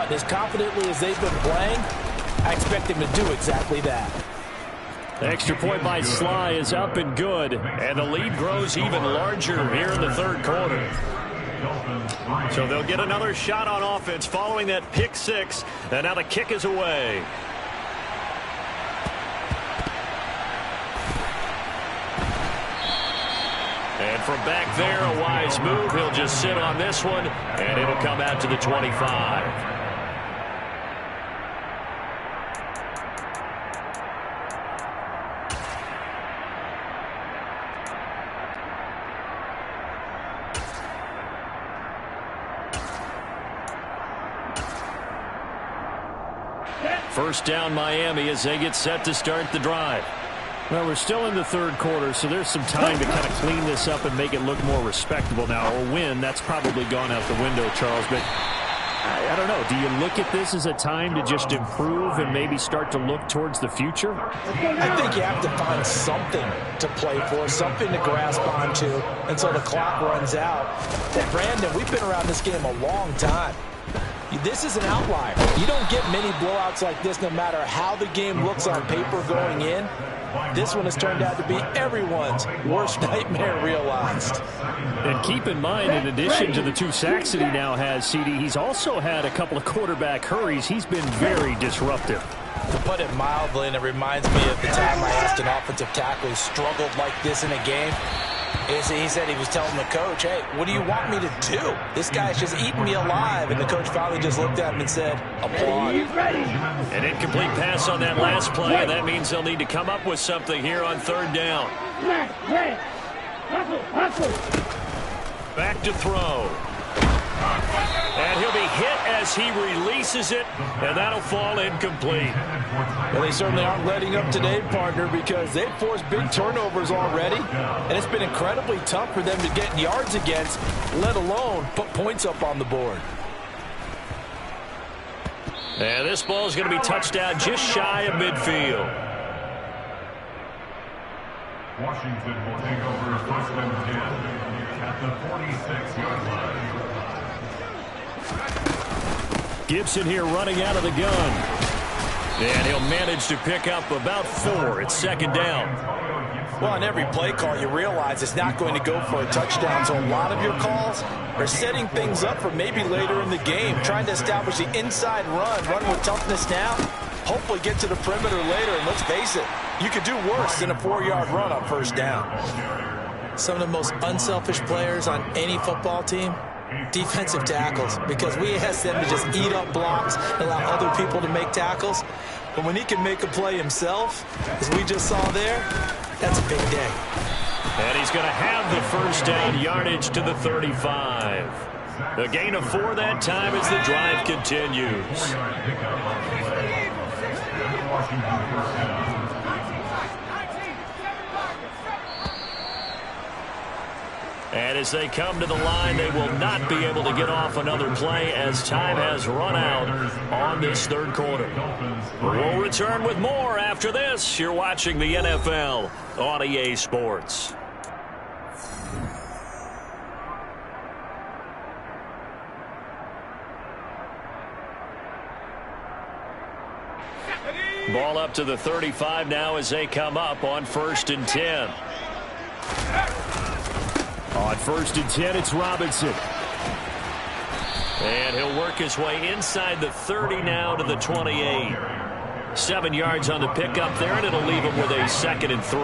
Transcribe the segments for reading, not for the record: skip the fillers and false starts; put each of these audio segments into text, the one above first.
want. As confidently as they've been playing, I expect them to do exactly that. The extra point by Sly is up and good, and the lead grows even larger here in the third quarter. So they'll get another shot on offense following that pick six, and now the kick is away. And from back there, a wise move. He'll just sit on this one, and it'll come out to the 25. First down Miami as they get set to start the drive. Well, we're still in the third quarter, so there's some time to kind of clean this up and make it look more respectable now. A win, that's probably gone out the window, Charles. But I don't know. Do you look at this as a time to just improve and maybe start to look towards the future? I think you have to find something to play for, something to grasp onto until the clock runs out. And Brandon, we've been around this game a long time. This is an outlier. You don't get many blowouts like this no matter how the game looks on paper going in. This one has turned out to be everyone's worst nightmare realized. And keep in mind, in addition to the 2 sacks that he now has, CD, he's also had a couple of quarterback hurries. He's been very disruptive. To put it mildly, and it reminds me of the time I asked an offensive tackle who struggled like this in a game. He said he was telling the coach, hey, what do you want me to do? This guy's just eating me alive. And the coach finally just looked at him and said, applaud. An incomplete pass on that last play, and that means they'll need to come up with something here on third down. Back to throw. And he'll be hit as he releases it, and that'll fall incomplete. Well, they certainly aren't letting up today, partner, because they've forced big turnovers already, and it's been incredibly tough for them to get yards against, let alone put points up on the board. And this ball is going to be touched down just shy of midfield. Washington will take over first and 10 at the 46-yard line. Gibson here running out of the gun. And he'll manage to pick up about 4. It's second down. Well, on every play call, you realize it's not going to go for a touchdown. So a lot of your calls are setting things up for maybe later in the game, trying to establish the inside run with toughness now, hopefully get to the perimeter later. And let's face it, you could do worse than a 4-yard run on first down. Some of the most unselfish players on any football team, defensive tackles, because we ask them to just eat up blocks, allow other people to make tackles. But when he can make a play himself, as we just saw there, that's a big day. And he's going to have the first down yardage to the 35. A gain of 4 that time as the drive continues. And as they come to the line, they will not be able to get off another play as time has run out on this third quarter. We'll return with more after this. You're watching the NFL on EA Sports. Ball up to the 35 now as they come up on first and 10. On first and 10, it's Robinson. And he'll work his way inside the 30 now to the 28. 7 yards on the pickup there, and it'll leave him with a second and 3.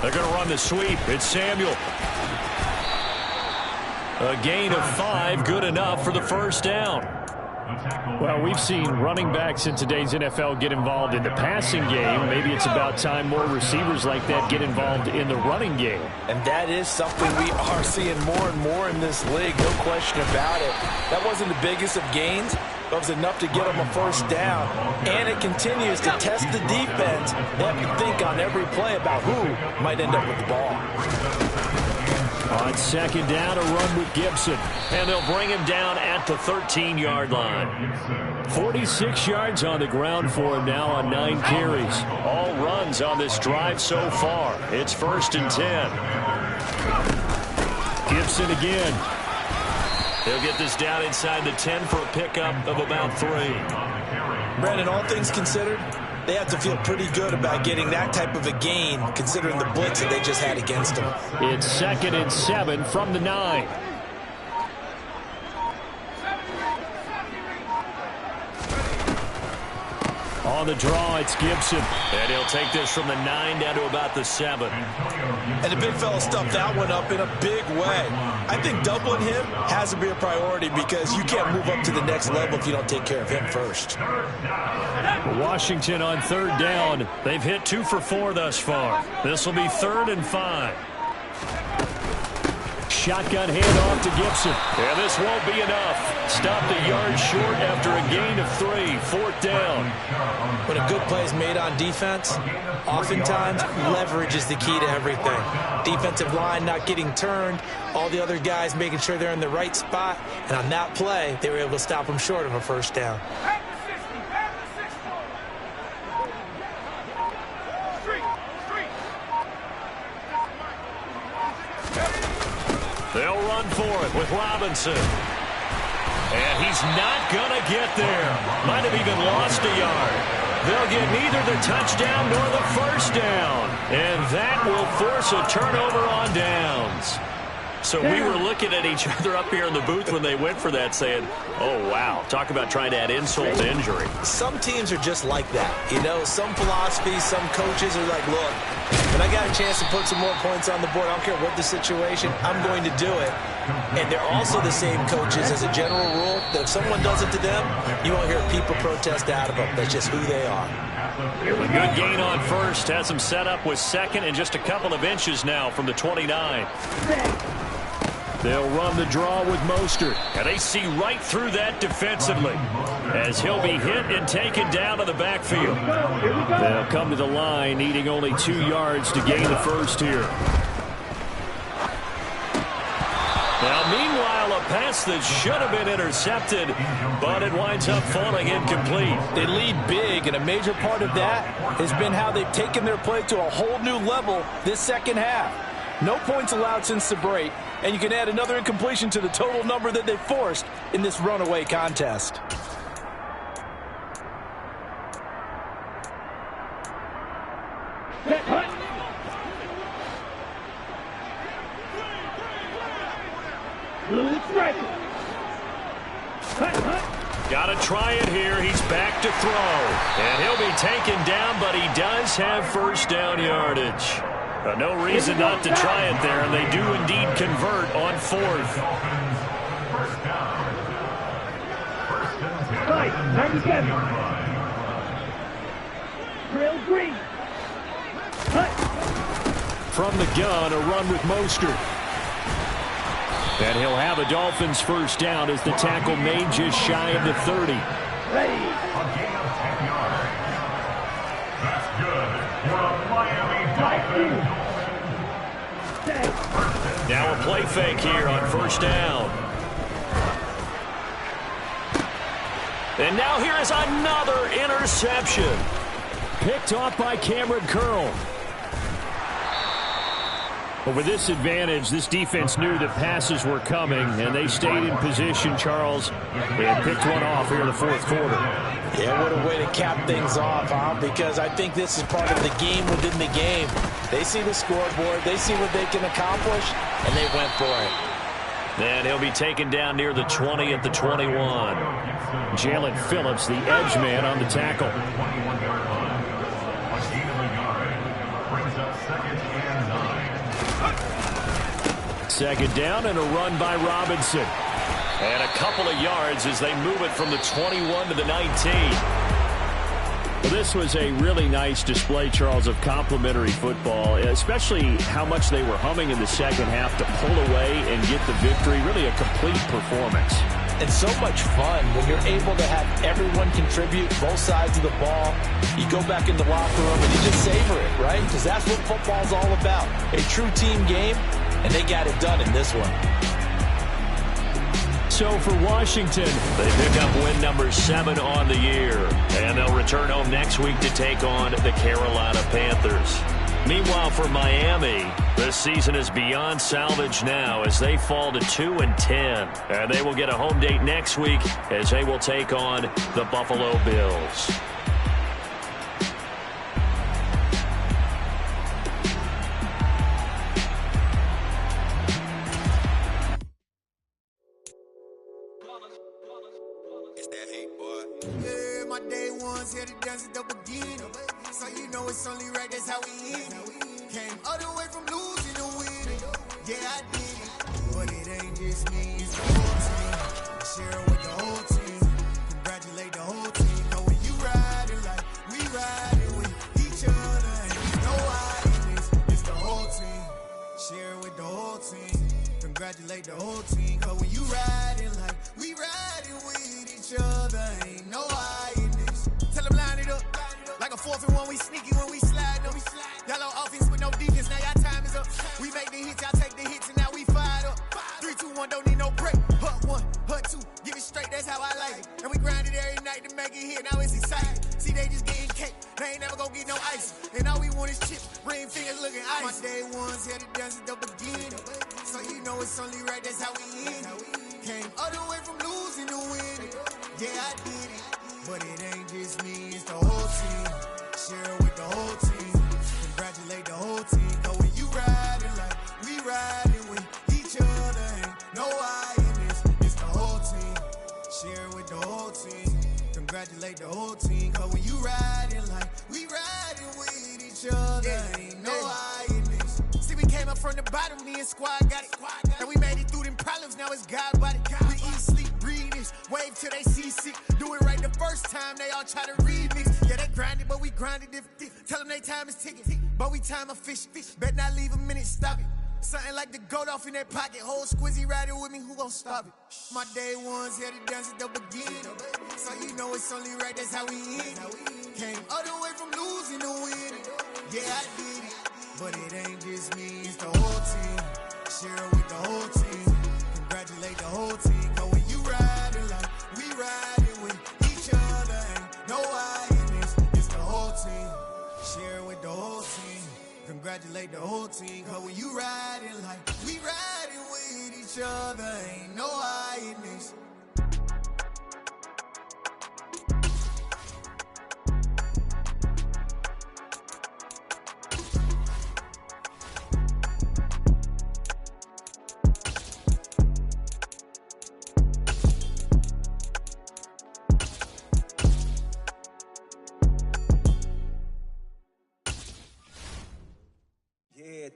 They're going to run the sweep. It's Samuel. A gain of 5, good enough for the first down. Well, we've seen running backs in today's NFL get involved in the passing game. Maybe it's about time more receivers like that get involved in the running game. And that is something we are seeing more and more in this league, no question about it. That wasn't the biggest of gains, but it was enough to get them a first down. And it continues to test the defense. They have to think on every play about who might end up with the ball. On second down, a run with Gibson. And they'll bring him down at the 13-yard line. 46 yards on the ground for him now on 9 carries. All runs on this drive so far. It's first and 10. Gibson again. He'll get this down inside the 10 for a pickup of about 3. Brandon, all things considered, they have to feel pretty good about getting that type of a gain, considering the blitz that they just had against them. It's 2nd and 7 from the 9. On the draw, it's Gibson. And he'll take this from the 9 down to about the 7. And the big fella stuffed that one up in a big way. I think doubling him has to be a priority because you can't move up to the next level if you don't take care of him first. Washington on 3rd down. They've hit 2 for 4 thus far. This will be 3rd and 5. Shotgun handoff to Gibson. And this won't be enough. Stopped a yard short after a gain of 3. 4th down. When a good play is made on defense, oftentimes leverage is the key to everything. Defensive line not getting turned, all the other guys making sure they're in the right spot, and on that play, they were able to stop them short of a 1st down. They'll run for it with Robinson. And he's not going to get there. Might have even lost a yard. They'll get neither the touchdown nor the 1st down. And that will force a turnover on downs. So we were looking at each other up here in the booth when they went for that saying, oh, wow, talk about trying to add insult to injury. Some teams are just like that. You know, some philosophies, some coaches are like, look, when I got a chance to put some more points on the board, I don't care what the situation, I'm going to do it. And they're also the same coaches as a general rule that if someone does it to them, you won't hear people protest out of them. That's just who they are. A good gain on 1st. Has them set up with 2nd and just a couple of inches now from the 29. They'll run the draw with Mostert. And they see right through that defensively as he'll be hit and taken down to the backfield. They'll come to the line, needing only 2 yards to gain the 1st here. Now, meanwhile, a pass that should have been intercepted, but it winds up falling incomplete. They lead big, and a major part of that has been how they've taken their play to a whole new level this 2nd half. No points allowed since the break, and you can add another incompletion to the total number that they forced in this runaway contest. Got to try it here. He's back to throw. And he'll be taken down, but he does have 1st down yardage. No reason not to try it there, and they do indeed convert on 4th. From the gun, a run with Mostert. And he'll have a Dolphins 1st down as the tackle made just shy of the 30. That's good. For a Miami Dolphins. Now a play fake here on 1st down. And now here is another interception. Picked off by Cameron Curl. Well, with this advantage, this defense knew that passes were coming, and they stayed in position, Charles, and picked one off here in the 4th quarter. Yeah, what a way to cap things off, huh? Because I think this is part of the game within the game. They see the scoreboard, they see what they can accomplish, and they went for it. And he'll be taken down near the 20 at the 21. Jalen Phillips, the edge man on the tackle. Second down and a run by Robinson. And a couple of yards as they move it from the 21 to the 19. Well, this was a really nice display, Charles, of complimentary football, especially how much they were humming in the 2nd half to pull away and get the victory. Really a complete performance. And so much fun when you're able to have everyone contribute, both sides of the ball. You go back in the locker room and you just savor it, right? Because that's what football's all about. A true team game, and they got it done in this one. So for Washington, they pick up win number 7 on the year. And they'll return home next week to take on the Carolina Panthers. Meanwhile, for Miami, the season is beyond salvage now as they fall to 2-10. And they will get a home date next week as they will take on the Buffalo Bills. Here to dance at the beginning, so you know it's only right, that's how we end it. Came all the way from losing to winning, yeah I did it, but it ain't just me, it's the whole team. Share it with the whole team, congratulate the whole team. Cause when you riding like we riding with each other, and no hiding, it's the whole team. Share it with the whole team, congratulate the whole team. Cause when you riding like we riding with each other, ain't no hiding. Tell them line it up, like a 4th and 1, we sneaky when we slide them. Yellow offense with no defense, now y'all time is up. We make the hits, y'all take the hits, and now we fired up. 3, 2, 1, don't need no break. Hut 1, hut 2, give it straight, that's how I like it. And we grind it every night to make it hit, now it's exciting. See, they just getting cake, they ain't never gonna get no ice. And all we want is chips, ring fingers looking ice. My day ones here to dance at the beginning, so you know it's only right, that's how we end it. Came all the way from losing to winning, yeah I did it. But it ain't just me, it's the whole team. Share it with the whole team. Congratulate the whole team. Cause when you riding like we riding with each other, ain't no hiding, it's the whole team. Share it with the whole team. Congratulate the whole team. Cause when you riding like we riding with each other, ain't no hiding. See, we came up from the bottom, me and squad got it. And we made it through them problems, now it's God body. We eat, sleep, breathe this, wave till they see sick. Do it right the first time, they all try to remix. Yeah, they grinded, but we grinded different. Tell them they time is ticking, but we time a fish. Bet not leave a minute, stop it. Something like the goat off in their pocket. Whole squizzy riding with me, who gon' stop it? My day ones here to dance at the beginning, so you know it's only right, that's how we end it. Came all the way from losing to winning, yeah I did it. But it ain't just me, it's the whole team. Share it with the whole team. Congratulate the whole team. Cause when you riding like we riding with each other, ain't no hiding, it's the whole team. Share it with the whole team. Congratulate the whole team. Cause when you riding like we riding with each other, ain't no hiding this.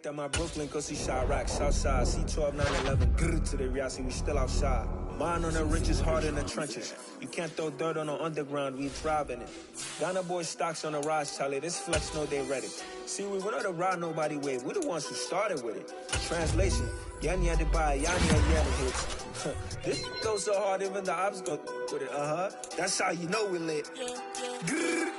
At my Brooklyn, cause he shot rock, Southside, C12, 911, grrr to the Riasi, we still outside. Mine on the riches, hard in the trenches. You can't throw dirt on the underground, we driving it. Ghana boy stocks on the rise, Charlie, this flex know they ready. See, we went on the ride nobody with, we the ones who started with it. Translation, Yanni had to buy, Yanni had to hits. This goes so hard, even the ops go with it, That's how you know we lit. Grrr,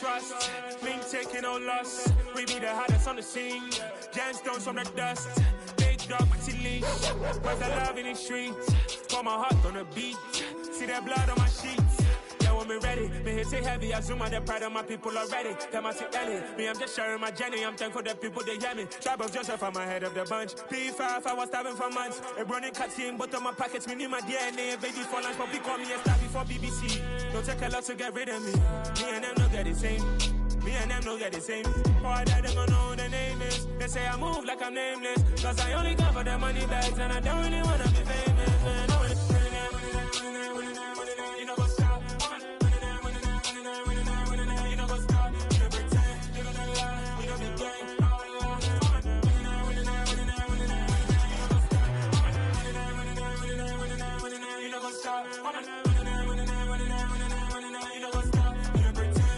trust, been taking no loss. We be the hottest on the scene. Gemstones from the dust. Big dog, pretty leash. Where's the love in the streets? Pour my heart on the beat. See that blood on my sheets. Yeah, when me ready, me hit it heavy. I zoom out the pride of my people already. Them I see Ellie. Me, I'm just sharing my journey. I'm thankful that people they hear me. Tribe of Joseph, I'm ahead of the bunch. P5, I was starving for months. A running cut team, but on my pockets, me knew my DNA. Baby for lunch, but we call me a star before BBC. Don't take a lot to get rid of me. Me and them no get the same. Me and them no get the same. Boy, that they gonna know who the name is. They say I move like I'm nameless. Cause I only come for the money bags and I don't really wanna be famous. Man. You know what's up? You know what's up? You know pretend, live in a lie. We don't be gang. You know what's up? You know pretend.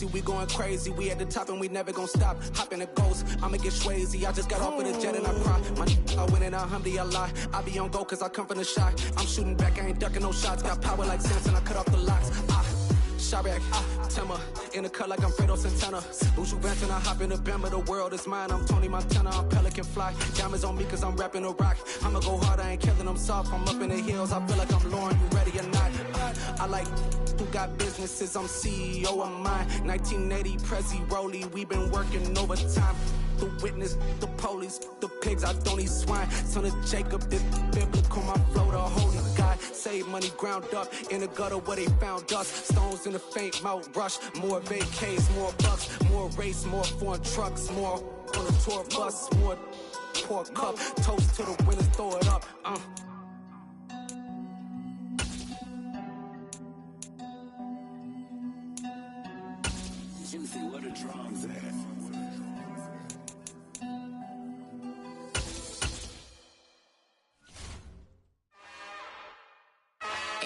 lazy, we going crazy. We at the top and we never gonna stop. Hop in the ghost, I'ma get Swayze. I just got off with a jet and I cry. I win in a Humvee, I lie. I be on go cause I come from the shot. I'm shooting back, I ain't ducking no shots. Got power like Samson, I cut off the locks. Shabak, Timmer, in the cut like I'm Fredo Santana. Buju Banton, I hop in the Bama, the world is mine. I'm Tony Montana, I'm Pelican Fly. Diamonds on me cause I'm rapping a rock. I'ma go hard, I ain't killing them soft. I'm up in the hills, I feel like I'm Lauren, you ready or not? I like who got businesses, I'm CEO of mine. 1980, Prezi Rolly, we been working overtime. The witness, the police, the pigs, I don't eat swine. Son of Jacob, this biblical, my flow, the holy God. Save money ground up in the gutter where they found us. Stones in the faint mouth rush. More vacays, more bucks, more race, more foreign trucks, more on the tour bus, more pour cup. Toast to the winners, throw it up. Juicy, where the drums at?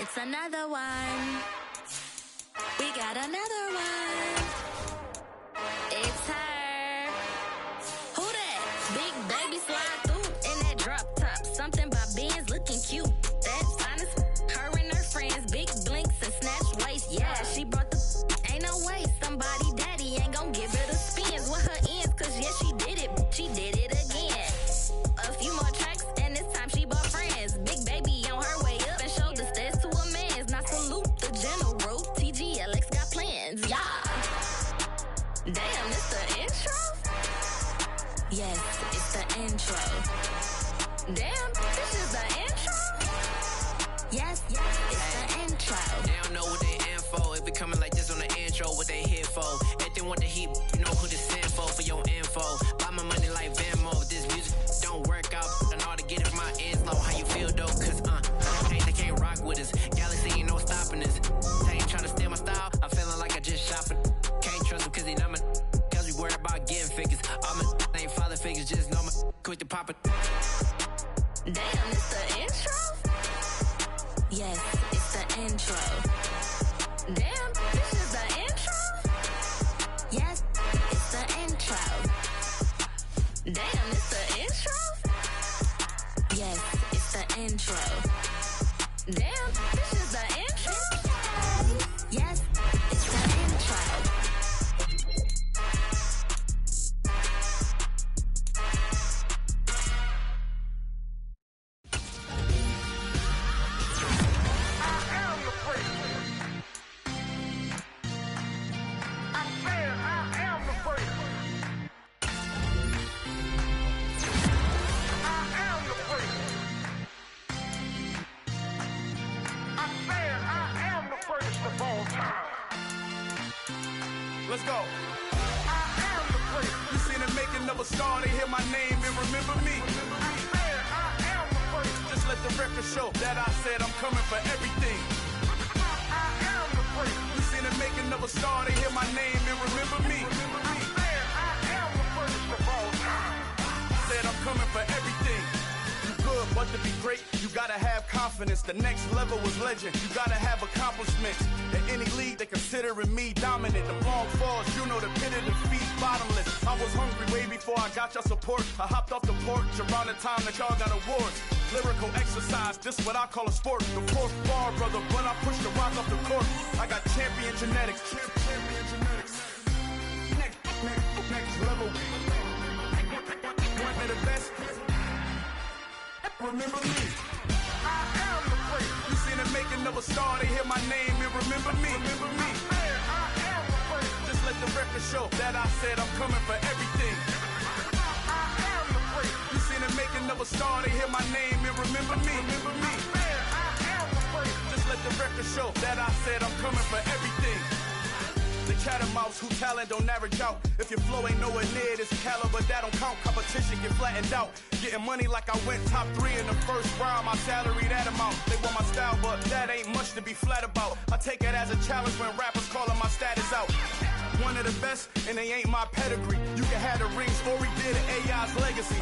It's another one. We got another one. It's her. Who that? Big baby slide through in that drop top. Something by Benz looking cute. That's honest. Her and her friends, big blinks and snatch waist. Yeah, she brought the. Ain't no way somebody daddy ain't gon' give her the spins with her ends. Cause yeah, she did it. She did it again. A few more tracks and this time she bought friends. Big baby on her way up and showed the stairs to a man's. Now salute the general. TGLX got plans. Yeah. Damn, it's the intro? Yes, it's the intro. Damn, this is the intro? Yes, it's the intro. They don't know what they in for. It be coming like this on the intro, what they here for. If they want the heat, you know who to send for your info. Buy my money like Venmo. This music don't work out. I know how to get it from my ends low. How you feel though? Cause they can't rock with us. Galaxy ain't no stopping us. They ain't trying to steal my style. I'm feeling like I just shopping. Can't trust them cause they not my. Cause we worried about getting figures. All my ain't father figures. Just know my quick to pop it. Damn, it's the intro? Yes, it's the intro. Damn, this is the intro? Yes, it's the intro. Damn, it's the intro? Yes, it's the intro. Damn, this is the intro? Yes, it's the intro. Let's go. I am the prince. You seen the making of a star, they hear my name and remember me. I am the prince. Just let the record show that I said I'm coming for everything. I am the prince. You seen the making of a star, they hear my name and remember me. I am the prince of all time. Said I'm coming for everything. Good, but to be great, you gotta have confidence. The next level was legend. You gotta have accomplishments. In any league, they considering me dominant. The long falls, you know the pit of defeat, bottomless. I was hungry way before I got your support. I hopped off the porch around the time that y'all got awards. Lyrical exercise, this what I call a sport. The fourth bar, brother, when I push the rock off the court. I got champion genetics. Champion genetics. Next level. One of the best. Remember me. I am the prince. You seen the making of a star, they hear my name and remember me. Remember me. I am the prince. Just let the record show that I said I'm coming for everything. I am the prince. You seen the making of a star, they hear my name and remember me. Remember me. I am the prince. Just let the record show that I said I'm coming for everything. The catamounts who talent don't average out. If your flow ain't nowhere near this caliber, that don't count. Competition get flattened out. Getting money like I went top 3 in the first round. My salary that amount. They want my style, but that ain't much to be flat about. I take it as a challenge when rappers calling my status out. One of the best, and they ain't my pedigree. You can have the rings, or we did it, AI's legacy.